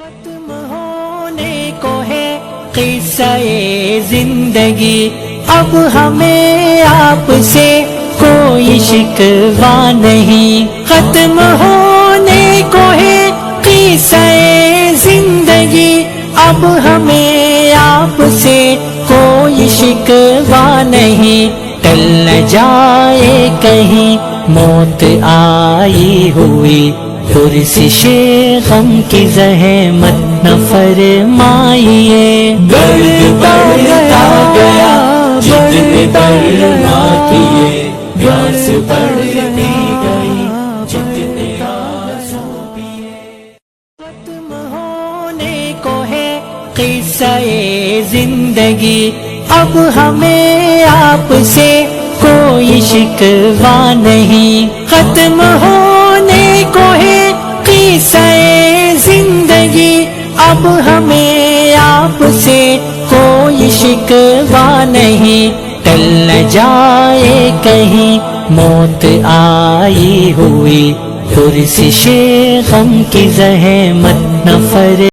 ختم ہونے کو ہے قصہ زندگی، اب ہمیں آپ سے کوئی شکوہ نہیں۔ ختم ہونے کو ہے قصہ زندگی، اب ہمیں آپ سے کوئی شکوہ نہیں۔ ٹل نہ جائے کہیں موت آئی ہوئی، پرسش غم کی زحمت نہ فرمائیے۔ درد بڑھتا گیا جتنے برما کیے، پیاس بڑھتی گئی جتنے آنسو پیے۔ ختم ہونے کو ہے قصہ زندگی، اب ہمیں آپ سے کوئی شکوہ نہیں۔ ختم ہونے کو ہے قصہ زندگی، اب ہمیں آپ سے کوئی شکوہ نہیں۔ ٹل نہ جائے کہیں موت آئی ہوئی، پرسش غم کی زحمت نہ